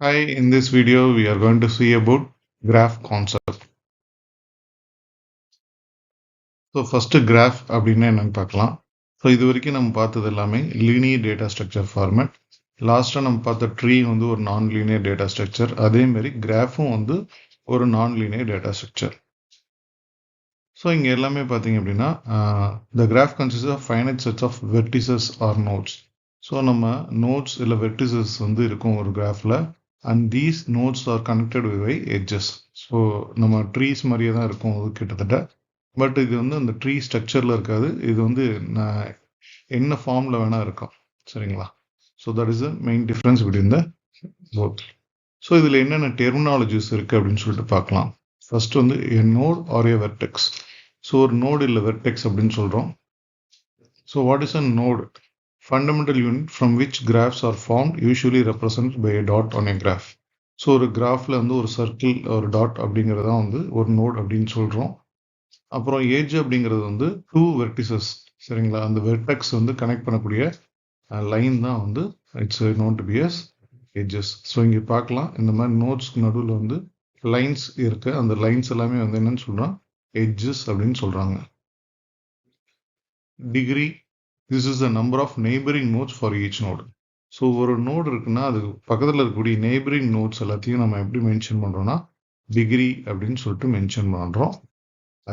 Hi, in this video we are going to see about graph concept. So first graph அப்படின்னா என்னன்னு பார்க்கலாம். So இது வரைக்கும் நம்ம பார்த்தது எல்லாமே லீனியர் டேட்டா ஸ்ட்ரக்சர் ஃபார்மேட். லாஸ்ட்டாக நம்ம பார்த்த ட்ரீ வந்து ஒரு நான் லீனியர் டேட்டா ஸ்ட்ரக்சர், அதேமாரி கிராஃபும் வந்து ஒரு நான் லீனியர் டேட்டா ஸ்ட்ரக்சர். ஸோ இங்கே எல்லாமே பார்த்தீங்க அப்படின்னா the graph consist of finite sets of vertices or nodes. So நம்ம நோட்ஸ் இல்லை வெர்டிசஸ் வந்து இருக்கும் ஒரு கிராஃபில், and these nodes are connected by edges. So நம்ம ட்ரீஸ் மாதிரியே தான் இருக்கும் அது கிட்டத்தட்ட. பட் இது வந்து அந்த ட்ரீ ஸ்ட்ரக்சரில் இருக்காது, இது வந்து என்ன ஃபார்மில் வேணால் இருக்கும். சரிங்களா? So that is the main difference between the both. So இதில் என்னென்ன டெர்மினாலஜிஸ் இருக்குது அப்படின்னு சொல்லிட்டு பார்க்கலாம். ஃபர்ஸ்ட் வந்து a node or a vertex. So ஒரு நோடு இல்லை வெர்டெக்ஸ் அப்படின்னு சொல்கிறோம். So what is a node? Fundamental unit from which graphs are formed, usually represented by a dot on a graph. So ஒரு கிராஃபில் வந்து ஒரு சர்க்கிள் ஒரு dot அப்படிங்கிறது தான் வந்து ஒரு நோட் அப்படின்னு சொல்கிறோம். அப்புறம் ஏஜ் அப்படிங்கிறது வந்து டூ வெர்டிசஸ். சரிங்களா? அந்த வெர்டெக்ஸ் வந்து கனெக்ட் பண்ணக்கூடிய லைன் தான் வந்து it's known to be as edges. So இங்கே பார்க்கலாம், இந்த மாதிரி நோட்ஸ்க்கு நடுவில் வந்து லைன்ஸ் இருக்குது. அந்த லைன்ஸ் எல்லாமே வந்து என்னன்னு சொல்கிறோம்? எட்ஜஸ் அப்படின்னு சொல்கிறாங்க. Degree, this is the number of neighboring nodes for each node. So ஒரு நோடு இருக்குன்னா அது பக்கத்தில் இருக்கக்கூடிய நெய்பரிங் நோட்ஸ் எல்லாத்தையும் நம்ம எப்படி மென்ஷன் பண்ணுறோம்னா டிகிரி அப்படின்னு சொல்லிட்டு மென்ஷன் பண்ணுறோம்.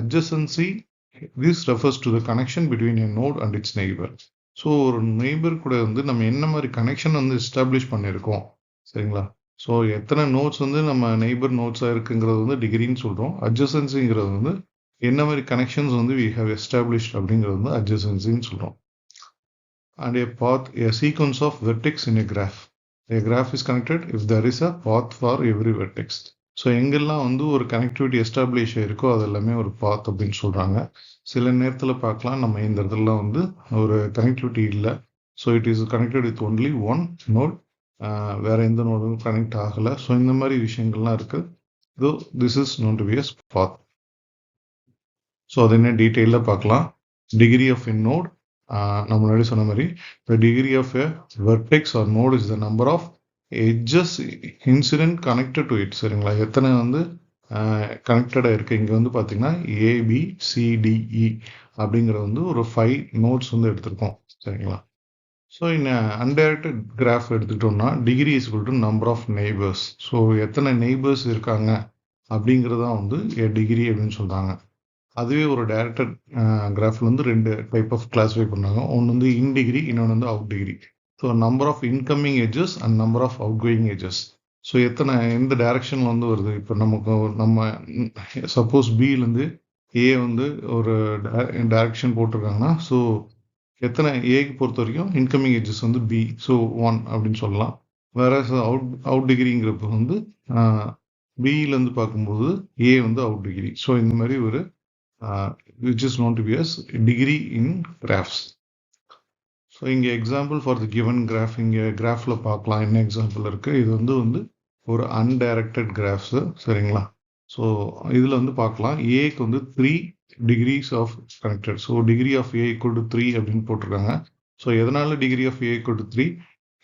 Adjacency, this refers to the connection between a node and its neighbour. So ஒரு நெய்பர் கூட வந்து நம்ம என்ன மாதிரி கனெக்ஷன் வந்து எஸ்டாப்ளிஷ் பண்ணியிருக்கோம். சரிங்களா? ஸோ எத்தனை நோட்ஸ் வந்து நம்ம நெய்பர் நோட்ஸாக இருக்குங்கிறது வந்து டிகிரின்னு சொல்கிறோம். அட்ஜசன்சிங்கிறது வந்து என்ன மாதிரி கனெக்ஷன்ஸ் வந்து வி ஹவ் எஸ்டாப்ளிஷ்ட் அப்படிங்கிறது வந்து அட்ஜசன்சின்னு சொல்கிறோம். And a path, a sequence of vertex in a graph. A graph is connected if there is a path for every vertex. So எங்கெல்லாம் வந்து ஒரு கனெக்டிவிட்டி எஸ்டாப்ளிஷ் ஆயிருக்கோ அது எல்லாமே ஒரு பாத் அப்படின்னு சொல்கிறாங்க. சில நேரத்தில் பார்க்கலாம் நம்ம இந்த இடத்துல வந்து ஒரு கனெக்டிவிட்டி இல்லை, so it is connected with only one node, வேற எந்த நோடும் கனெக்ட் ஆகலை. ஸோ இந்த மாதிரி விஷயங்கள்லாம் இருக்குது. So this is known to be as path. So அது என்ன டீட்டெயிலில் பார்க்கலாம். டிகிரி ஆஃப் எ நோட், நம்ம முன்னாடி சொன்ன மாதிரி the degree of a vertex or node is the number of edges incident connected to it. சரிங்களா? எத்தனை வந்து கனெக்டடாக இருக்குது. இங்கே வந்து பார்த்தீங்கன்னா ABCDE அப்படிங்கிறது வந்து ஒரு 5 நோட்ஸ் வந்து எடுத்திருக்கோம். சரிங்களா? ஸோ இந்த அன்டைரக்டட் கிராஃப் எடுத்துக்கிட்டோம்னா degree is equal to number of neighbours. So எத்தனை நெய்பர்ஸ் இருக்காங்க அப்படிங்கிறது தான் வந்து டிகிரி அப்படின்னு சொல்கிறாங்க. அதுவே ஒரு டைரக்டட் கிராஃபில் வந்து ரெண்டு டைப் ஆஃப் கிளாஸிஃபை பண்ணாங்க. ஒன்று வந்து இன் டிகிரி, இன்னொன்று வந்து out degree. So number of incoming edges and number of outgoing edges. So எத்தனை எந்த டைரக்ஷனில் வந்து வருது. இப்போ நம்ம சப்போஸ் பிலேருந்து ஏ வந்து ஒரு டைரக்ஷன் போட்டிருக்காங்கன்னா, ஸோ எத்தனை ஏக்கு பொறுத்த வரைக்கும் இன்கமிங் எஜஸ் வந்து பி, ஸோ 1 அப்படின்னு சொல்லலாம். வேற அவுட் டிகிரிங்கிறப்ப வந்து பியிலேருந்து பார்க்கும்போது ஏ வந்து அவுட் டிகிரி. ஸோ இந்த மாதிரி ஒரு which is known to be as degree in graphs. ஸோ இங்கே example for the given graph இங்கே கிராஃபில் பார்க்கலாம் என்ன எக்ஸாம்பிள் இருக்குது. இது வந்து ஒரு அன்டைரக்டட் கிராஃப்ஸு. சரிங்களா? ஸோ இதில் வந்து பார்க்கலாம் ஏக்கு வந்து 3 degrees of connected. So degree of A equal to 3 அப்படின்னு போட்டிருக்காங்க. ஸோ எதனால degree of A equal to 3?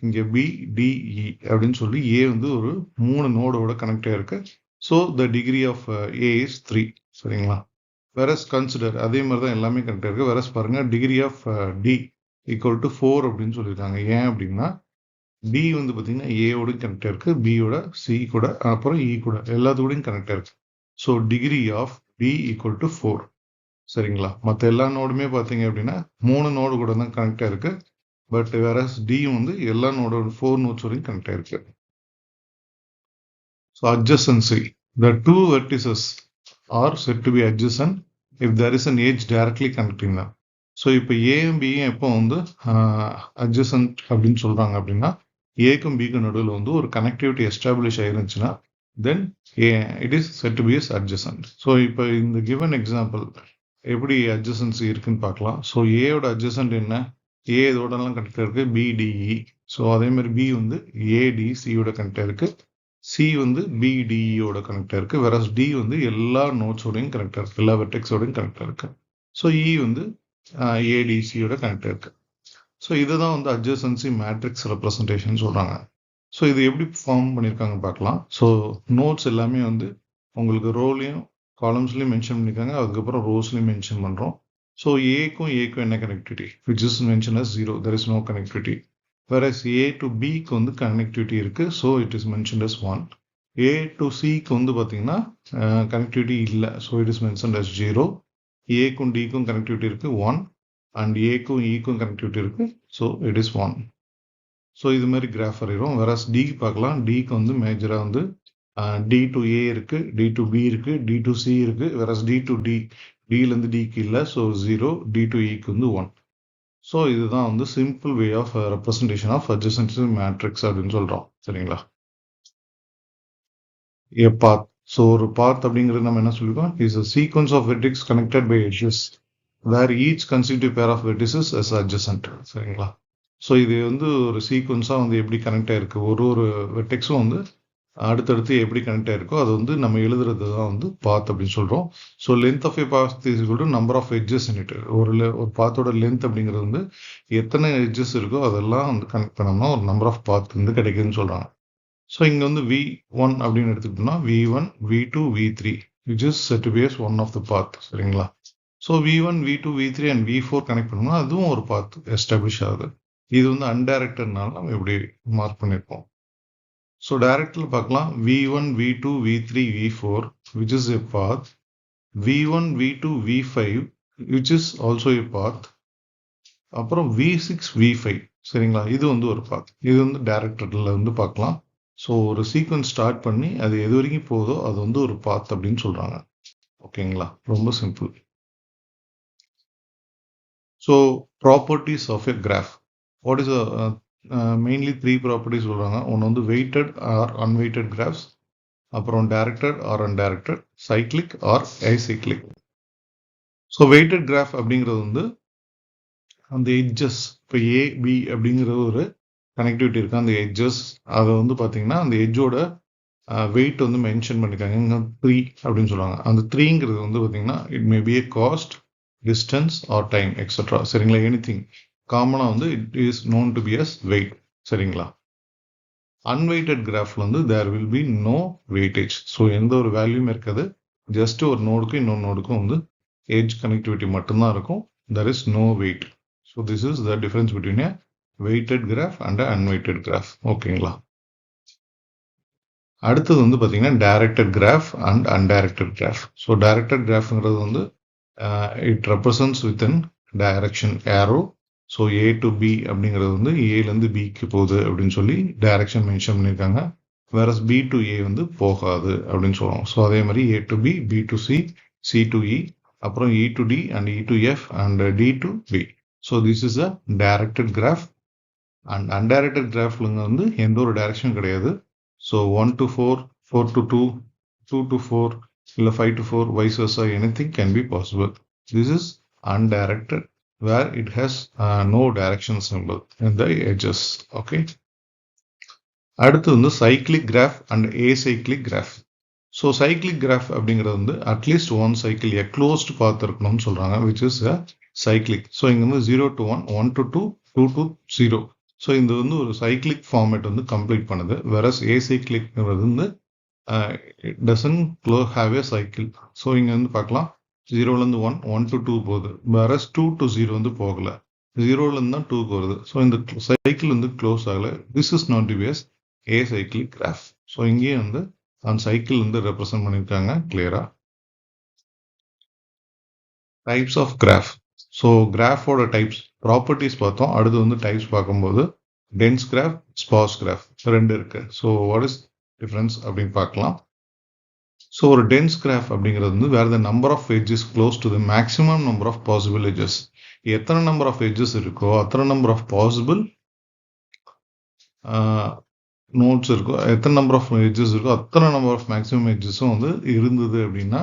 இங்கே BDE அப்படின்னு சொல்லி ஏ வந்து ஒரு 3 நோடோட கனெக்ட் ஆயிருக்கு. So the degree of A is 3. சரிங்களா? வெரஸ் கன்சிடர் அதே மாதிரி தான் எல்லாமே கரெக்டாக இருக்குது. வெரஸ் பாருங்கள் degree of D equal to 4 அப்படின்னு சொல்லியிருக்காங்க. ஏன் அப்படின்னா டி வந்து பார்த்தீங்கன்னா ஏவோடையும் கனெக்டாக இருக்குது, பியோட சி கூட அப்புறம் இ கூட எல்லாத்துக்கூடையும் கனெக்டாக இருக்குது. So degree of D equal to 4. சரிங்களா? மற்ற எல்லா நோடுமே பார்த்தீங்க அப்படின்னா 3 நோடு கூட தான் கனெக்டாக இருக்குது. பட் வெரஸ் டி வந்து எல்லா நோடோட 4 நோட்ஸ் வரையும் கனெக்டாக இருக்குது. So adjacency, the two vertices are said to be adjacent if there is an edge directly connecting them. So இப்போ ஏயும் பியும் எப்போ வந்து அட்ஜசன்ட் அப்படின்னு சொல்கிறாங்க அப்படின்னா ஏக்கும் பிக்கும் நடுவில் வந்து ஒரு கனெக்டிவிட்டி எஸ்டாப்ளிஷ் ஆயிருந்துச்சுன்னா then it is set to be as adjacent. So இப்போ இந்த கிவன் எக்ஸாம்பிள் எப்படி அட்ஜசன்சி இருக்குன்னு பார்க்கலாம். ஸோ ஏயோட அட்ஜசன்ட் என்ன? ஏ இதோடலாம் கனெக்டாக இருக்குது BDE. ஸோ அதே மாதிரி பி வந்து ADCயோட கனெக்டாக இருக்குது, சி வந்து BDEயோட கனெக்டாக இருக்குது, வெரஸ் டி வந்து எல்லா நோட்ஸோடையும் கனெக்டாக இருக்குது, எல்லா வெர்டெக்ஸோடையும் கனெக்டாக இருக்குது. ஸோ இ வந்து ADCயோட கனெக்டாக இருக்குது. ஸோ இதுதான் வந்து அட்ஜசன்சி மேட்ரிக்ஸ் ரெப்ரசன்டேஷன் சொல்கிறாங்க. ஸோ இது எப்படி ஃபார்ம் பண்ணியிருக்காங்க பார்க்கலாம். ஸோ நோட்ஸ் எல்லாமே வந்து உங்களுக்கு ரோலையும் காலம்ஸ்லையும் மென்ஷன் பண்ணியிருக்காங்க, அதுக்கப்புறம் ரோஸ்லையும் மென்ஷன் பண்ணுறோம். ஸோ ஏக்கும் என்ன connectivity, which is mention as 0, there is no connectivity. whereas A to Bக்கு வந்து கனெக்டிவிட்டி இருக்கு, so it is mentioned as 1. A to Cக்கு வந்து பார்த்தீங்கன்னா கனெக்டிவிட்டி இல்லை, so it is mentioned as 0. ஏக்கும் டிக்கும் கனெக்டிவிட்டி இருக்கு 1, அண்ட் ஏக்கும் ஈக்கும் கனெக்டிவிட்டி இருக்கு, ஸோ இட் இஸ் 1. ஸோ இது மாதிரி கிராஃப் வரைகிறோம். வெராஸ் டிக்கு பார்க்கலாம். டிக்கு வந்து மேஜராக வந்து டி டு ஏ இருக்கு, டி டு பி இருக்கு, டி டு சி இருக்கு. வெராஸ் டி டு டி, டிலேருந்து டிக்கு இல்லை, ஸோ 0, டி டு ஈக்கு வந்து 1. ஸோ இதுதான் வந்து simple way of representation of adjacency matrix அப்படின்னு சொல்கிறோம். சரிங்களா? ஏ பாத். ஸோ ஒரு பாத் அப்படிங்கிறது நம்ம என்ன சொல்லிருக்கோம், is a sequence of vertex connected by edges where each consecutive pair of vertices is adjacent. சரிங்களா? ஸோ இது வந்து ஒரு சீக்வன்ஸாக வந்து எப்படி கனெக்ட் ஆயிருக்கு, ஒரு வெர்டெக்ஸும் வந்து அடுத்தடுத்து எப்படி கனெக்ட் ஆயிருக்கோ அது வந்து நம்ம எழுதுறது தான் வந்து பாத் அப்படின்னு சொல்கிறோம். So length of a path is equal to number of edges in it. ஒரு பாத்தோட லென்த் அப்படிங்கிறது வந்து எத்தனை எட்ஜஸ் இருக்கோ அதெல்லாம் வந்து கனெக்ட் பண்ணோம்னா ஒரு நம்பர் ஆஃப் பாத் வந்து கிடைக்குதுன்னு சொல்கிறாங்க. ஸோ இங்கே வந்து V1 அப்படின்னு எடுத்துக்கிட்டோம்னா V1, V2, V3 which is said to be as one of the path. சரிங்களா? So V1, V2, V3 and V4 connect பண்ணோம்னா அதுவும் ஒரு பாத் எஸ்டாப்ளிஷ் ஆகுது. இது வந்து அன்டைரக்டட்னால நம்ம இப்படி மார்க் பண்ணியிருப்போம். ஸோ டைரக்டில் பார்க்கலாம். V1, V2, V3, V4 which is a path. V1, V2, V5 which is also a path. அப்புறம் V6, V5. சரிங்களா? இது வந்து ஒரு பாத். இது வந்து டைரக்டட்ல வந்து பார்க்கலாம். ஸோ ஒரு சீக்வன்ஸ் ஸ்டார்ட் பண்ணி அது எது வரைக்கும் போதோ அது வந்து ஒரு பாத் அப்படின்னு சொல்றாங்க. ஓகேங்களா? ரொம்ப simple. So properties of a graph. What is mainly 3 properties சொல்றாங்க. ஒன்று வந்து வெயிட்டட் ஆர் அன்வெயிட்டட் கிராஃப்ஸ், அப்புறம் directed or undirected, cyclic or acyclic. So weighted graph அப்படிங்கிறது வந்து அந்த எட்ஜஸ், இப்போ ஏபி அப்படிங்கிற ஒரு கனெக்டிவிட்டி இருக்கு, அந்த எட்ஜஸ் அதை வந்து பார்த்தீங்கன்னா அந்த எட்ஜோட வெயிட் வந்து மென்ஷன் பண்ணியிருக்காங்க. இங்கே 3 அப்படின்னு சொல்லுவாங்க. அந்த 3ங்கிறது வந்து பார்த்தீங்கன்னா it may be a cost, distance or time etcetera. சரிங்களா? எனிதிங் காமனாக வந்து it is known to be as weight. சரிங்களா? அன்வெயிட்டட் கிராஃப்ல வந்து there will be no weightage. So எந்த ஒரு வேல்யூமே இருக்காது, ஜஸ்ட் ஒரு நோடுக்கும் இன்னொரு நோடுக்கும் வந்து எட்ஜ் கனெக்டிவிட்டி மட்டும்தான் இருக்கும். there is no weight. So this is the difference between a weighted graph and a unweighted graph. ஓகேங்களா? அடுத்தது வந்து பார்த்தீங்கன்னா directed graph and undirected graph. So directed கிராஃப்ங்கிறது வந்து it represents with in direction arrow. So A to B அப்படிங்கிறது வந்து ஏலேருந்து பிக்கு போகுது அப்படின்னு சொல்லி டைரக்ஷன் மென்ஷன் பண்ணியிருக்காங்க. வேறஸ் பி டு ஏ வந்து போகாது அப்படின்னு சொல்லுவோம். ஸோ அதே மாதிரி A to B, B to C, C to E, அப்புறம் E to D and E to F and D to B. So this is a directed graph. And undirected கிராஃப்ல வந்து எந்த ஒரு டைரக்ஷனும் கிடையாது. ஸோ 1 to 4, 4 to 2, 2 to 4, இல்லை 5 to 4, vice versa, anything can be possible. This is undirected, where it has no direction symbol in the edges. Okay. அடுத்து வந்து cyclic graph and acyclic graph. So cyclic graph அப்படிங்கிறது வந்து at least 1 cycle a closed path இருக்கணும்னு சொல்றாங்க, which is a cyclic. So இங்க வந்து 0 to 1, 1 to 2, 2 to 0. So இது வந்து ஒரு சைக்ளிக் ஃபார்மேட் வந்து கம்ப்ளீட் பண்ணுது. வெரஸ் ஏசைக்ளிக்ங்கிறது வந்து it doesn't have a cycle. So இங்க வந்து பார்க்கலாம் 0லேருந்து 1, 1 to 2 போகுது. வெரஸ் 2 to 0 வந்து போகல, 0லேருந்து தான் 2க்கு வருது. ஸோ இந்த சைக்கிள் வந்து க்ளோஸ் ஆகல. This is not to be as acyclic graph. So இங்கேயும் வந்து அந்த சைக்கிள் வந்து ரெப்ரசன்ட் பண்ணியிருக்காங்க கிளியரா. Types of graph. ஸோ கிராஃபோட டைப்ஸ், ப்ராப்பர்ட்டிஸ் பார்த்தோம். அடுத்து வந்து டைப்ஸ் பார்க்கும்போது டென்ஸ் கிராஃப், ஸ்பார்ஸ் கிராஃப் 2 இருக்கு. ஸோ வாட் இஸ் டிஃபரன்ஸ் அப்படின்னு பார்க்கலாம். ஸோ ஒரு டென்ஸ் கிராஃப் அப்படிங்கிறது வந்து where the number of edges close to the maximum number of possible edges. எத்தனை நம்பர் ஆஃப் எட்ஜஸ் இருக்கோ அத்தனை நம்பர் ஆஃப் பாசிபிள் நோட்ஸ் இருக்கும், எத்தனை நம்பர் ஆஃப் எட்ஜஸ் இருக்கோ அத்தனை நம்பர் ஆஃப் மேக்ஸிமம் எட்ஜஸும் வந்து இருந்தது அப்படின்னா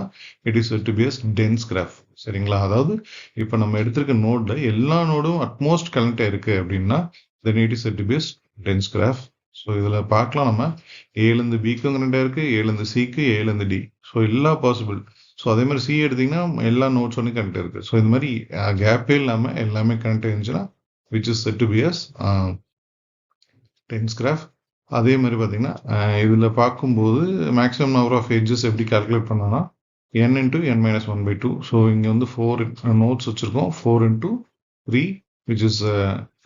it is to be dense graph. சரிங்களா? அதாவது இப்போ நம்ம எடுத்திருக்க நோட்ல எல்லா நோடும் அட்மோஸ்ட் கனெக்ட் ஆயிருக்கு அப்படின்னா then it is to be dense graph. So இதில் பார்க்கலாம் நம்ம ஏலேருந்து பிக்கும் கனெக்ட் ஆயிருக்கு, ஏலேருந்து சிக்கு, ஏலேருந்து டி. ஸோ எல்லா பாசிபிள். ஸோ அதே மாதிரி சி எடுத்தீங்கன்னா எல்லா நோட்ஸ் வந்து கனெக்ட் இருக்கு. ஸோ இந்த மாதிரி கேப்பே இல்லாமல் எல்லாமே கனெக்ட் ஆயிருந்துச்சுன்னா which is to be dense graph. அதே மாதிரி பார்த்தீங்கன்னா இதில் பார்க்கும்போது மேக்ஸிமம் நம்பர் ஆஃப் எட்ஜஸ் எப்படி கால்குலேட் பண்ணோம்னா n into n minus 1 by 2. So இங்கே வந்து 4 நோட்ஸ் வச்சுருக்கோம். 4 into 3 which is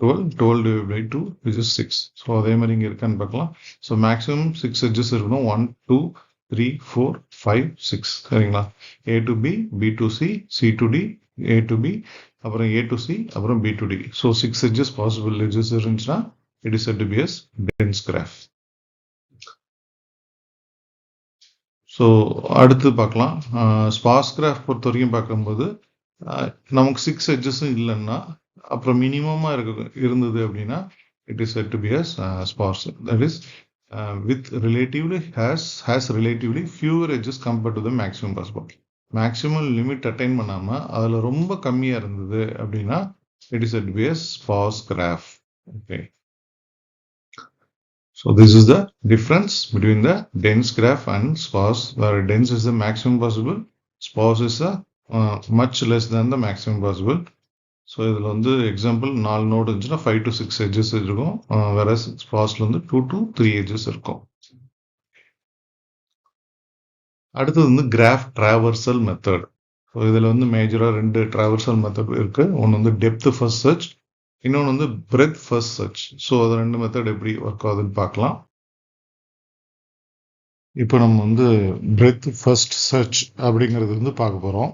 12. 12 divided by 2 which is 6. So அதே மாதிரி இங்கே இருக்கான்னு பார்க்கலாம். ஸோ மேக்ஸிமம் 6 எட்ஜஸ் இருக்கணும். 1 2 3 4 5 6 சரிங்களா. A to B, B to C, C to D, A to B, அப்புறம் A to C, அப்புறம் B to D. So 6 edges possible edges இருந்துச்சுன்னா it is said to be as dense graph. So அடுத்து பார்க்கலாம். Sparse graph பொறுத்த வரைக்கும் பார்க்கும்போது நமக்கு 6 எட்ஜஸும் இல்லைன்னா அப்புறம் மினிமமாக இருந்தது அப்படின்னா it is set to be as sparse. That is with relatively has relatively fewer edges compared to the maximum possible. Maximum limit attain பண்ணாமல் அதில் ரொம்ப கம்மியாக இருந்தது அப்படின்னா it is set to be as sparse graph. Okay. So this is the difference between the dense graph and sparse, where dense is the maximum possible, sparse is much less than the maximum possible. So இதில் வந்து example 4 node இருந்துச்சுன்னா 5 to 6 edges இருக்கும். வேற ஸ்பார்ஸ்ல வந்து 2 to 3 edges இருக்கும். அடுத்தது வந்து graph டிராவர்சல் method. So இதில் வந்து மேஜராக 2 டிராவர்சல் மெத்தட் இருக்கு. ஒன்று வந்து டெப்த் ஃபர்ஸ்ட் சர்ச், இன்னொன்று வந்து பிரெத் ஃபர்ஸ்ட் சர்ச். ஸோ அது 2 மெத்தட் எப்படி ஒர்க் ஆகுதுன்னு பார்க்கலாம். இப்போ நம்ம வந்து பிரெத் ஃபர்ஸ்ட் சர்ச் அப்படிங்கிறது வந்து பார்க்க போகிறோம்.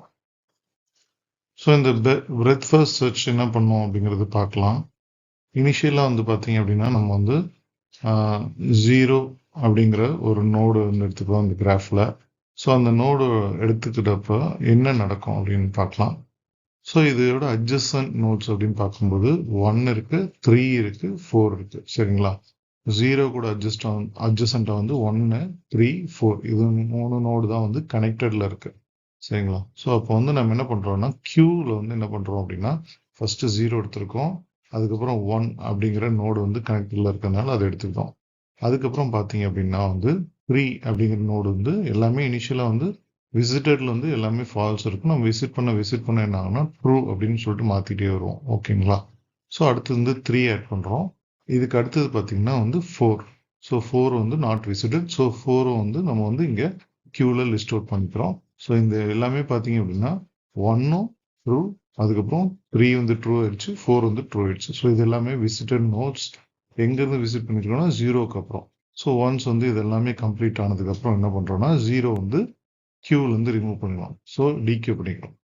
ஸோ இந்த பிரெத் ஃபர்ஸ்ட் சர்ச் என்ன பண்ணோம் அப்படிங்கிறது பார்க்கலாம். இனிஷியலாக வந்து பார்த்தீங்க அப்படின்னா நம்ம வந்து 0 அப்படிங்கிற ஒரு நோடு வந்து எடுத்துக்கிறோம் அந்த கிராஃபில். ஸோ அந்த நோடு எடுத்துக்கிட்டப்போ என்ன நடக்கும் அப்படின்னு பார்க்கலாம். ஸோ இதோட அட்ஜசன்ட் நோட்ஸ் அப்படின்னு பார்க்கும்போது 1 இருக்கு, 3 இருக்கு, 4 இருக்கு சரிங்களா. 0 கூட அட்ஜசண்டா வந்து 1 3 4 இது 3 நோடு தான் வந்து கனெக்டட்ல இருக்கு சரிங்களா. ஸோ அப்போ வந்து நம்ம என்ன பண்றோம்னா கியூல வந்து என்ன பண்றோம் அப்படின்னா ஃபர்ஸ்ட் 0 எடுத்திருக்கோம், அதுக்கப்புறம் 1 அப்படிங்கிற நோடு வந்து கனெக்டட்ல இருக்கிறதுனால அதை எடுத்துக்கிட்டோம். அதுக்கப்புறம் பார்த்தீங்க அப்படின்னா வந்து 3 அப்படிங்கிற நோடு வந்து எல்லாமே இனிஷியலா வந்து விசிட்டட்ல வந்து எல்லாமே ஃபால்ஸ் இருக்கும். நம்ம விசிட் பண்ண என்ன ஆகும்னா ட்ரூ அப்படின்னு சொல்லிட்டு மாத்திட்டே வருவோம். ஓகேங்களா. ஸோ அடுத்து வந்து 3 ஆட் பண்றோம். இதுக்கு அடுத்தது பார்த்தீங்கன்னா வந்து 4. ஸோ 4 வந்து நாட் விசிட்டட். ஸோ 4 வந்து நம்ம வந்து இங்கே கியூல லிஸ்ட் அவுட் பண்ணிக்கிறோம். ஸோ இந்த எல்லாமே பார்த்தீங்க அப்படின்னா 1 ட்ரூ, அதுக்கப்புறம் 3 வந்து ட்ரூ ஆயிடுச்சு, 4 வந்து ட்ரூ ஆயிடுச்சு. ஸோ இது எல்லாமே விசிட்டட் நோட்ஸ். எங்கேருந்து விசிட் பண்ணிருக்கோம்னா 0க்கு அப்புறம். ஸோ ஒன்ஸ் வந்து இது எல்லாமே கம்ப்ளீட் ஆனதுக்கு அப்புறம் என்ன பண்றோம்னா 0 வந்து கியூல இருந்து ரிமூவ் பண்ணிக்கலாம். ஸோ டிக்யூ பண்ணிக்கலாம்.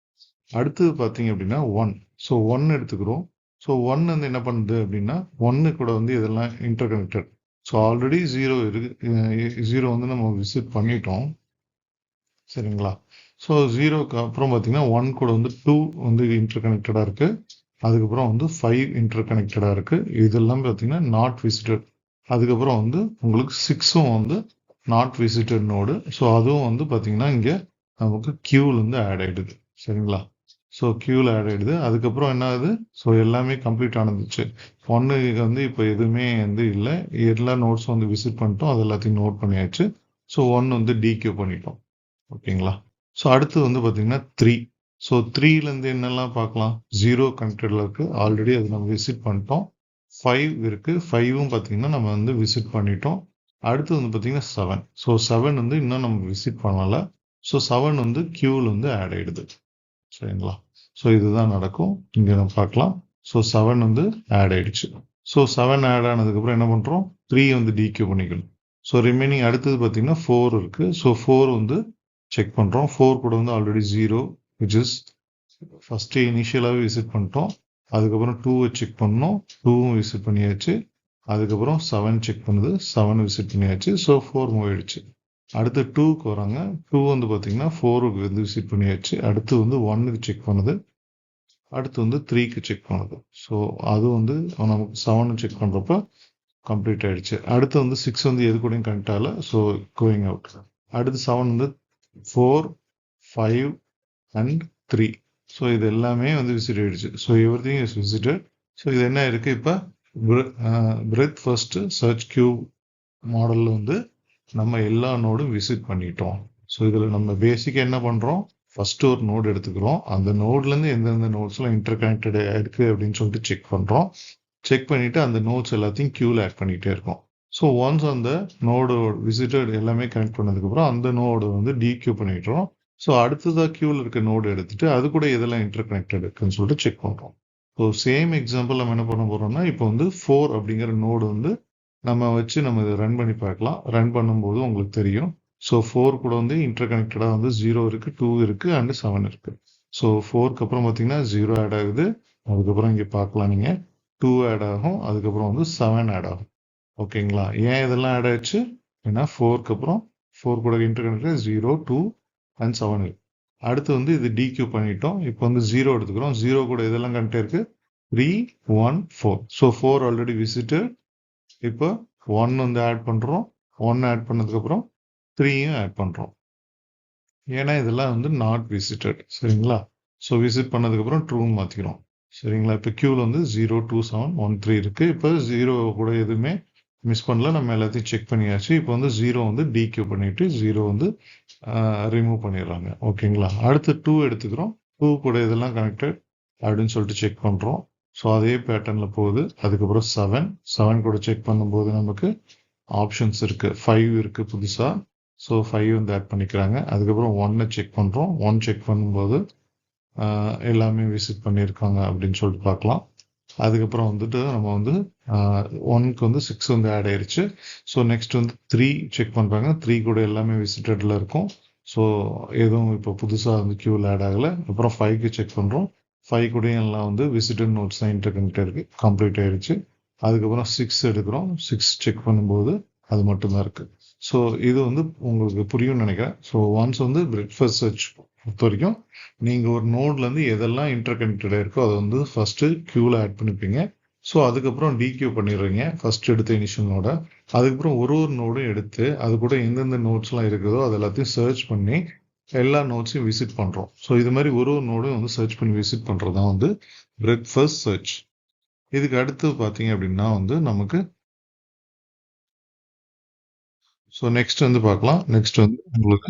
அடுத்தது பார்த்தீங்க அப்படின்னா 1. ஸோ 1 எடுத்துக்கிறோம். ஸோ 1 வந்து என்ன பண்ணுது அப்படின்னா 1 கூட வந்து இதெல்லாம் இன்டர் கனெக்டட். ஸோ ஆல்ரெடி 0 இருக்கு, 0 வந்து நம்ம விசிட் பண்ணிட்டோம் சரிங்களா. ஸோ 0க்கு அப்புறம் பார்த்தீங்கன்னா 1 கூட வந்து 2 வந்து இன்டர் கனெக்டடா இருக்கு, அதுக்கப்புறம் வந்து 5 இன்டர் கனெக்டடா இருக்கு. இதெல்லாம் பார்த்தீங்கன்னா நாட் விசிட்டட். அதுக்கப்புறம் வந்து உங்களுக்கு 6ம் வந்து நாட் விசிட்டட் நோடு. ஸோ அதுவும் வந்து பார்த்தீங்கன்னா இங்கே நமக்கு கியூல இருந்து ஆட் ஆயிடுது சரிங்களா. ஸோ கியூல ஆட் ஆயிடுது. அதுக்கப்புறம் என்ன ஆகுது, ஸோ எல்லாமே கம்ப்ளீட் ஆனதுச்சு. 1 வந்து இப்போ எதுவுமே வந்து இல்லை, எல்லா நோட்ஸும் வந்து விசிட் பண்ணிட்டோம், அது எல்லாத்தையும் நோட் பண்ணியாச்சு. ஸோ 1 வந்து டிக்யூ பண்ணிட்டோம். ஓகேங்களா. ஸோ அடுத்து வந்து பார்த்தீங்கன்னா 3. ஸோ 3லேருந்து என்னெல்லாம் பார்க்கலாம். 0 கனெக்டட்ல இருக்கு, ஆல்ரெடி அது நம்ம விசிட் பண்ணிட்டோம். 5 இருக்கு, 5ம் பார்த்தீங்கன்னா நம்ம வந்து விசிட் பண்ணிட்டோம். அடுத்து வந்து பார்த்தீங்கன்னா 7. ஸோ 7 வந்து இன்னும் நம்ம விசிட் பண்ணல. ஸோ 7 வந்து கியூல வந்து ஆட் ஆயிடுது சரிங்களா. ஸோ இதுதான் நடக்கும். இங்கே நம்ம பார்க்கலாம். ஸோ 7 வந்து ஆட் ஆயிடுச்சு. ஸோ 7 ஆட் ஆனதுக்கப்புறம் என்ன பண்ணுறோம், 3 வந்து டிக்யூ பண்ணிக்கணும். ஸோ ரிமைனிங் அடுத்தது பார்த்தீங்கன்னா 4 இருக்கு. ஸோ 4 வந்து செக் பண்ணுறோம். 4 கூட வந்து ஆல்ரெடி 0 விச் இஸ் ஃபர்ஸ்ட் இனிஷியலாகவே விசிட் பண்ணிட்டோம். அதுக்கப்புறம் 2 செக் பண்ணோம், 2வும் விசிட் பண்ணியாச்சு. அதுக்கப்புறம் 7 செக் பண்ணுது, 7 விசிட் பண்ணியாச்சு. ஸோ 4 மூவ் ஆயிடுச்சு. அடுத்து 2க்கு வராங்க. 2 வந்து பார்த்தீங்கன்னா 4க்கு வந்து விசிட் பண்ணியாச்சு. அடுத்து வந்து 1க்கு செக் பண்ணுது, அடுத்து வந்து 3க்கு செக் பண்ணுது. ஸோ அது வந்து நமக்கு 7 செக் பண்ணுறப்ப கம்ப்ளீட் ஆயிடுச்சு. அடுத்து வந்து 6 வந்து எது கூடயும் கனெக்ட் ஆகல, ஸோ கோயிங் அவுட். அடுத்து 7 வந்து 4 5 அண்ட் 3. ஸோ இது எல்லாமே வந்து விசிட் ஆயிடுச்சு. So everything is visited. So இது என்ன இருக்கு, இப்போ பிரெத் ஃபர்ஸ்ட் சர்ச் கியூ மாடல்ல வந்து நம்ம எல்லா நோடும் விசிட் பண்ணிட்டோம். ஸோ இதில் நம்ம பேசிக்காக என்ன பண்ணுறோம், ஃபர்ஸ்ட் ஒரு நோடு எடுத்துக்கிறோம், அந்த நோட்லேருந்து எந்தெந்த நோட்ஸ்லாம் இன்டர் கனெக்டட் இருக்கு அப்படின்னு சொல்லிட்டு செக் பண்ணுறோம். செக் பண்ணிட்டு அந்த நோட்ஸ் எல்லாத்தையும் கியூல ஆட் பண்ணிட்டே இருக்கோம். ஸோ ஒன்ஸ் அந்த நோடு விசிட்டட் எல்லாமே கனெக்ட் பண்ணதுக்கப்புறம் அந்த நோடு வந்து டிக்யூ பண்ணிடுறோம். ஸோ அடுத்ததாக கியூவில் இருக்க நோடு எடுத்துட்டு அது கூட எதெல்லாம் இன்டர் கனெக்டட் இருக்குன்னு சொல்லிட்டு செக் பண்ணுறோம். ஸோ சேம் எக்ஸாம்பிள் நம்ம என்ன பண்ண போறோம்னா இப்போ வந்து 4 அப்படிங்கிற நோடு வந்து நம்ம வச்சு நம்ம இதை ரன் பண்ணி பார்க்கலாம். ரன் பண்ணும்போது உங்களுக்கு தெரியும். ஸோ 4 கூட வந்து இன்டர் கனெக்டடாக வந்து 0 இருக்கு, 2 இருக்கு அண்ட் 7 இருக்கு. ஸோ 4க்கு அப்புறம் பார்த்தீங்கன்னா 0 ஆட் ஆகுது. அதுக்கப்புறம் இங்கே பார்க்கலாம் நீங்கள் 2 ஆட் ஆகும். அதுக்கப்புறம் வந்து 7 ஆட் ஆகும். ஓகேங்களா? ஏன் இதெல்லாம் ஆட் ஆயிடுச்சு? ஏன்னா 4க்கு அப்புறம் 4 கூட இன்டர் கனெக்டட் 0, 2 அண்ட் 7 அடுத்து வந்து இது டிக்யூ பண்ணிட்டோம். இப்போ வந்து 0 எடுத்துக்கிறோம். 0 கூட இதெல்லாம் கனெக்ட் இருக்கு 3, 1, 4. So 4 already visited. இப்போ 1 வந்து ஆட் பண்ணுறோம். 1 ஆட் பண்ணதுக்கப்புறம் 3யும் ஆட் பண்ணுறோம். ஏன்னா இதெல்லாம் வந்து நாட் விசிட்டட். சரிங்களா? ஸோ விசிட் பண்ணதுக்கப்புறம் ட்ரூன்னு மாற்றிக்கிறோம். சரிங்களா? இப்போ கியூவில் வந்து 0, 2, 7, 1, 3 இருக்கு. இப்போ 0 கூட எதுவுமே மிஸ் பண்ணல. நம்ம எல்லாத்தையும் செக் பண்ணியாச்சு. இப்போ வந்து 0 வந்து டிக்யூ பண்ணிட்டு 0 வந்து ரிமூவ் பண்ணிடுறாங்க. ஓகேங்களா? அடுத்து 2 எடுத்துக்கிறோம். 2 கூட இதெல்லாம் கனெக்டட் அப்படின்னு சொல்லிட்டு செக் பண்ணுறோம். ஸோ அதே பேட்டர்னில் போகுது. அதுக்கப்புறம் 7 கூட செக் பண்ணும்போது நமக்கு ஆப்ஷன்ஸ் இருக்கு. 5 இருக்கு புதுசாக. ஸோ 5 வந்து ஆட் பண்ணிக்கிறாங்க. அதுக்கப்புறம் 1 செக் பண்ணுறோம். 1 செக் பண்ணும்போது எல்லாமே விசிட் பண்ணியிருக்காங்க அப்படின்னு சொல்லிட்டு பார்க்கலாம். அதுக்கப்புறம் வந்துட்டு நம்ம வந்து 1க்கு வந்து 6 வந்து ஆட் ஆயிருச்சு. ஸோ நெக்ஸ்ட் வந்து 3 செக் பண்ணுறாங்க. 3 கூட எல்லாமே விசிட்டடில் இருக்கும். ஸோ எதுவும் இப்போ புதுசாக வந்து கியூவில் ஆட் ஆகலை. அப்புறம் 5க்கு செக் பண்ணுறோம். 5 கூடயும் எல்லாம் வந்து விசிட்டட் நோட்ஸ் தான் இன்டர் கனெக்ட் இருக்கு, கம்ப்ளீட் ஆயிருச்சு. அதுக்கப்புறம் 6 எடுக்கிறோம். 6 செக் பண்ணும்போது அது மட்டும்தான் இருக்கு. ஸோ இது வந்து உங்களுக்கு புரியும்னு நினைக்கிறேன். ஸோ ஒன்ஸ் வந்து பிரேக்ஃபாஸ்ட் சர்ச் பொறுத்த வரைக்கும் நீங்கள் ஒரு நோட்லேருந்து எதெல்லாம் இன்டர் கனெக்டடாக இருக்கோ அதை வந்து ஃபஸ்ட்டு கியூவில் ஆட் பண்ணிப்பீங்க. ஸோ அதுக்கப்புறம் டிக்யூ பண்ணிடுறீங்க ஃபர்ஸ்ட் எடுத்த இனிஷியல் நோட. அதுக்கப்புறம் ஒரு நோடும் எடுத்து அது கூட எந்தெந்த நோட்ஸ்லாம் இருக்குதோ அது எல்லாத்தையும் சர்ச் பண்ணி எல்லா நோட்ஸையும் விசிட் பண்ணுறோம். ஸோ இது மாதிரி ஒரு நோடும் வந்து சர்ச் பண்ணி விசிட் பண்ணுறது தான் வந்து பிரேக்ஃபாஸ்ட் சர்ச். இதுக்கு அடுத்து பார்த்தீங்க அப்படின்னா வந்து நமக்கு ஸோ நெக்ஸ்ட் வந்து பார்க்கலாம். நெக்ஸ்ட் வந்து உங்களுக்கு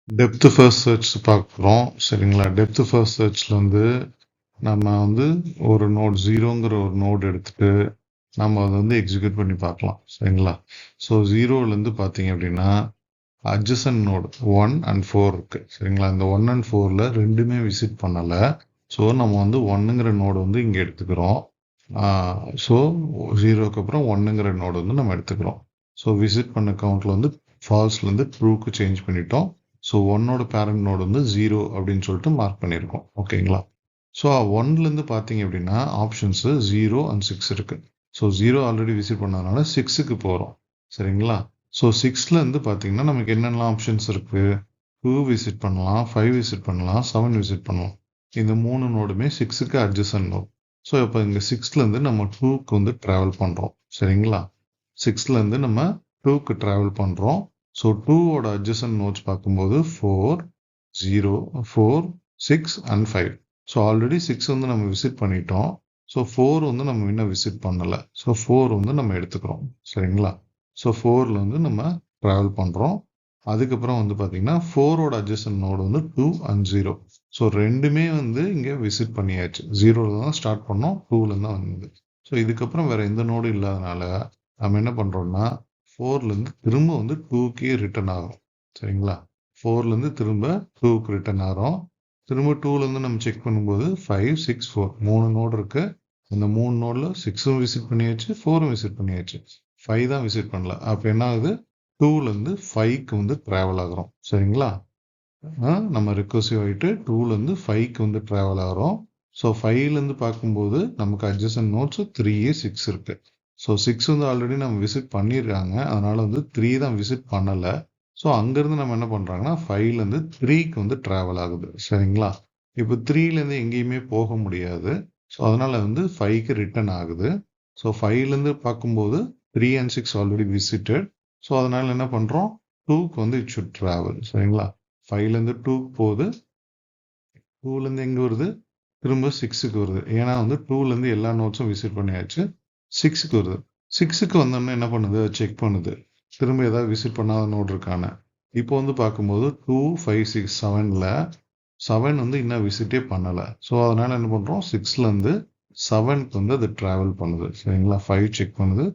டெப்த் ஃபர்ஸ்ட் சர்ச் பார்க்குறோம். சரிங்களா? டெப்த் ஃபர்ஸ்ட் சர்ச்சில் வந்து நம்ம வந்து ஒரு நோட் 0ங்கிற ஒரு நோட் எடுத்துட்டு நம்ம அதை வந்து எக்ஸிக்யூட் பண்ணி பார்க்கலாம். சரிங்களா? ஸோ 0லேருந்து பார்த்தீங்க அப்படின்னா அட்ஜசன்ட் நோடு 1 and 4 இருக்கு. சரிங்களா? இந்த 1 and 4ல ரெண்டுமே விசிட் பண்ணலை. ஸோ நம்ம வந்து 1ங்கிற நோடு வந்து இங்கே எடுத்துக்கிறோம். ஸோ 0க்கு அப்புறம் 1ங்கிற நோடு வந்து நம்ம எடுத்துக்கிறோம். ஸோ விசிட் பண்ண கவுண்ட்ல வந்து ஃபால்ஸ்லேருந்து ட்ரூக்கு சேஞ்ச் பண்ணிட்டோம். ஸோ 1ஓட பேரண்ட் நோடு வந்து 0 அப்படின்னு சொல்லிட்டு மார்க் பண்ணியிருக்கோம். ஓகேங்களா? ஸோ ஒன்லேருந்து பார்த்தீங்க அப்படின்னா ஆப்ஷன்ஸு 0 அண்ட் 6 இருக்கு. ஸோ 0 ஆல்ரெடி விசிட் பண்ணதுனால 6க்கு போகிறோம். சரிங்களா? ஸோ 6லேருந்து பார்த்தீங்கன்னா நமக்கு என்னென்ன ஆப்ஷன்ஸ் இருக்கு? 2 விசிட் பண்ணலாம், 5 விசிட் பண்ணலாம், 7 விசிட் பண்ணலாம். இந்த 3 நோடுமே 6க்கு அட்ஜசன்ட் நோட். ஸோ இப்போ இங்கே 6லேருந்து நம்ம 2க்கு வந்து ட்ராவல் பண்ணுறோம். சரிங்களா? 6லேருந்து நம்ம 2க்கு ட்ராவல் பண்ணுறோம். ஸோ 2ஓட அட்ஜசன்ட் நோட்ஸ் பார்க்கும்போது 4, 0, 4, 6 அண்ட் 5. ஸோ ஆல்ரெடி 6 வந்து நம்ம விசிட் பண்ணிட்டோம். ஸோ 4 வந்து நம்ம இன்னும் விசிட் பண்ணலை. ஸோ 4 வந்து நம்ம எடுத்துக்கிறோம். சரிங்களா? ஸோ 4ல வந்து நம்ம ட்ராவல் பண்ணுறோம். அதுக்கப்புறம் வந்து பார்த்தீங்கன்னா 4ஓட அட்ஜசன்ட் நோடு வந்து 2 அண்ட் 0. ஸோ ரெண்டுமே வந்து இங்கே விசிட் பண்ணியாச்சு. 0ல தான் ஸ்டார்ட் பண்ணோம், 2ல தான் வந்தது. ஸோ இதுக்கப்புறம் வேற எந்த நோடும் இல்லாதனால நம்ம என்ன பண்ணுறோம்னா 4லேருந்து திரும்ப வந்து 2க்கே ரிட்டர்ன் ஆகும். சரிங்களா? 4லேருந்து திரும்ப 2க்கு ரிட்டர்ன் ஆகிறோம். திரும்ப 2லேருந்து நம்ம செக் பண்ணும்போது 5, 6, 4 3 நோடு இருக்கு. இந்த 3 நோடில் 6ம் விசிட் பண்ணியாச்சு, 4ம் விசிட் பண்ணியாச்சு. 5 தான் விசிட் பண்ணல. அப்போ என்ன ஆகுது? 2லேருந்து 5க்கு வந்து ட்ராவல் ஆகிறோம். சரிங்களா? நம்ம ரிகர்சிவ் ஆகிட்டு 2லேருந்து 5க்கு வந்து ட்ராவல் ஆகிறோம். ஸோ 5லேருந்து பார்க்கும்போது நமக்கு அட்ஜசன்ட் நோட்ஸ் 3, 6 இருக்கு. ஸோ 6 வந்து ஆல்ரெடி நம்ம விசிட் பண்ணியிருக்காங்க. அதனால வந்து 3 தான் விசிட் பண்ணலை. ஸோ அங்கேருந்து நம்ம என்ன பண்ணுறாங்கன்னா 5லேருந்து 3க்கு வந்து ட்ராவல் ஆகுது. சரிங்களா? இப்போ 3லேருந்து எங்கேயுமே போக முடியாது. ஸோ அதனால வந்து 5க்கு ரிட்டர்ன் ஆகுது. ஸோ 5லேருந்து பார்க்கும்போது 3 அண்ட் 6 ஆல்ரெடி விசிட்டட். ஸோ அதனால என்ன பண்ணுறோம்? 2க்கு வந்து இட் ஷுட் ட்ராவல். சரிங்களா? 5லேருந்து 2க்கு போகுது. 2லேருந்து எங்கே வருது? திரும்ப 6க்கு வருது. ஏன்னா வந்து 2லேருந்து எல்லா நோட்ஸும் விசிட் பண்ணியாச்சு. 6க்கு வருது. 6க்கு வந்தோடனே என்ன பண்ணுது? செக் பண்ணுது. திரும்ப ஏதாவது விசிட் பண்ணாத நோட் இருக்கான்னு. இப்போ வந்து பார்க்கும்போது 2, 5, 6, 7ல் 7 வந்து இன்னும் விசிட்டே பண்ணலை. ஸோ அதனால என்ன பண்ணுறோம்? 6லேருந்து 7க்கு வந்து அது ட்ராவல் பண்ணுது. சரிங்களா? 5 செக் பண்ணுது.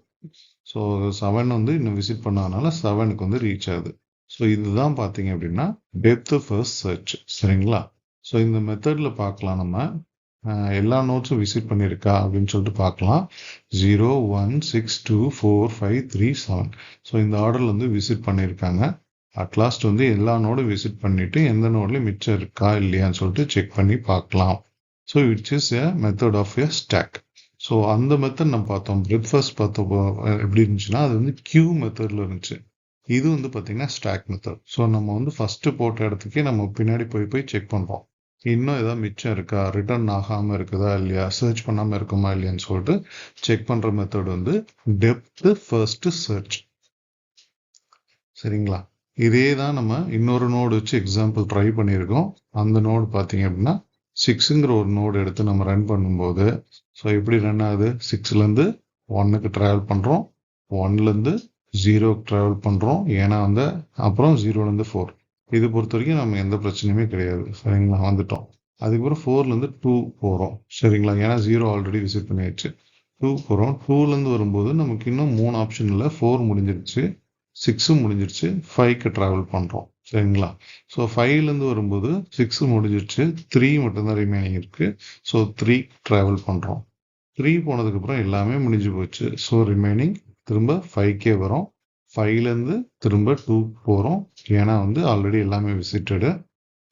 ஸோ 7 வந்து இன்னும் விசிட் பண்ணாதனால 7க்கு வந்து ரீச் ஆகுது. ஸோ இதுதான் பார்த்தீங்க அப்படின்னா டெப்த் ஃபர்ஸ்ட் சர்ச். சரிங்களா? ஸோ இந்த மெத்தடில் பார்க்கலாம் நம்ம எல்லா நோட்ஸும் விசிட் பண்ணியிருக்கா அப்படின்னு சொல்லிட்டு பார்க்கலாம். 0, 1, 6, 2, 4, 5, 3, 7. ஸோ இந்த ஆர்டரில் வந்து விசிட் பண்ணியிருக்காங்க. அட்லாஸ்ட் வந்து எல்லா நோடும் விசிட் பண்ணிட்டு எந்த நோட்லையும் மிச்சம் இருக்கா இல்லையான்னு சொல்லிட்டு செக் பண்ணி பார்க்கலாம். So it's is a method of a stack. So அந்த மெத்தட் நம்ம பார்த்தோம். பிரெட் ஃபர்ஸ்ட் பார்த்தப்போ எப்படி இருந்துச்சுன்னா அது வந்து கியூ மெத்தடில் இருந்துச்சு. இது வந்து பார்த்தீங்கன்னா ஸ்டாக் மெத்தட். ஸோ நம்ம வந்து ஃபர்ஸ்ட் போட்ட இடத்துக்கே நம்ம பின்னாடி போய் செக் பண்ணுறோம். இன்னும் ஏதாவது மிச்சம் இருக்கா, ரிட்டர்ன் ஆகாமல் இருக்குதா இல்லையா, சர்ச் பண்ணாமல் இருக்குமா இல்லையான்னு சொல்லிட்டு செக் பண்ணுற மெத்தட் வந்து டெப்த் ஃபர்ஸ்ட் சர்ச். சரிங்களா? இதே தான் நம்ம இன்னொரு நோடு வச்சு எக்ஸாம்பிள் ட்ரை பண்ணியிருக்கோம். அந்த நோடு பார்த்தீங்க அப்படின்னா 6ங்கிற ஒரு நோடு எடுத்து நம்ம ரன் பண்ணும்போது ஸோ எப்படி ரன் ஆகுது? 6லேருந்து 1க்கு ட்ராவல் பண்ணுறோம், 1லேருந்து 0க்கு ட்ராவல் பண்ணுறோம். ஏன்னா வந்து அப்புறம் 0லேருந்து 4. இது பொறுத்த வரைக்கும் நம்ம எந்த பிரச்சனையுமே கிடையாது. சரிங்களா? வந்துட்டோம். அதுக்கப்புறம் 4லேருந்து 2 போகிறோம். சரிங்களா? ஏன்னா 0 ஆல்ரெடி விசிட் பண்ணியாச்சு. 2 போகிறோம். 2லேருந்து வரும்போது நமக்கு இன்னும் 3 ஆப்ஷன் இல்லை. 4 முடிஞ்சிருச்சு, 6 முடிஞ்சிருச்சு, 5க்கு ட்ராவல் பண்ணுறோம். சரிங்களா? ஸோ 5லேருந்து வரும்போது 6 முடிஞ்சிருச்சு, 3 மட்டும்தான் ரிமைனிங் இருக்குது. ஸோ 3 ட்ராவல் பண்ணுறோம். 3 போனதுக்கப்புறம் எல்லாமே முடிஞ்சு போச்சு. ஸோ ரிமைனிங் திரும்ப 5கே வரும். 5லேருந்து திரும்ப 2 போகிறோம். ஏன்னா வந்து ஆல்ரெடி எல்லாமே விசிட்டடு.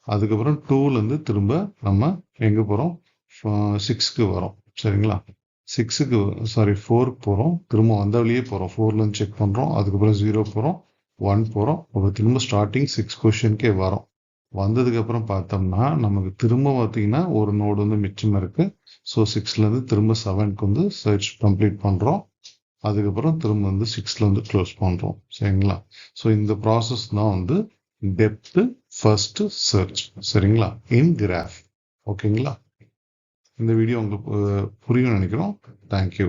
அதுக்கப்புறம் 2லேருந்து திரும்ப நம்ம எங்கே போகிறோம்? 6க்கு வரோம். சரிங்களா? 4க்கு போகிறோம். திரும்ப வந்த வழியே போகிறோம். 4லேருந்து செக் பண்ணுறோம். அதுக்கப்புறம் 0 போகிறோம், 1 போகிறோம். அப்புறம் திரும்ப ஸ்டார்டிங் 6 பொசிஷனுக்கே வரோம். வந்ததுக்கப்புறம் பார்த்தோம்னா நமக்கு திரும்ப பார்த்தீங்கன்னா ஒரு நோடு வந்து மிச்சம் இருக்குது. ஸோ 6லேருந்து திரும்ப 7க்கு வந்து சர்ச் கம்ப்ளீட் பண்ணுறோம். அதுக்கப்புறம் திரும்ப வந்து 6ல வந்து க்ளோஸ் பண்ணுறோம். சரிங்களா? ஸோ இந்த ப்ராசஸ் தான் வந்து டெப்த் ஃபர்ஸ்ட் சர்ச். சரிங்களா? In graph. ஓகேங்களா? இந்த வீடியோ உங்களுக்கு புரியும்னு நினைக்கிறோம். தேங்க்யூ.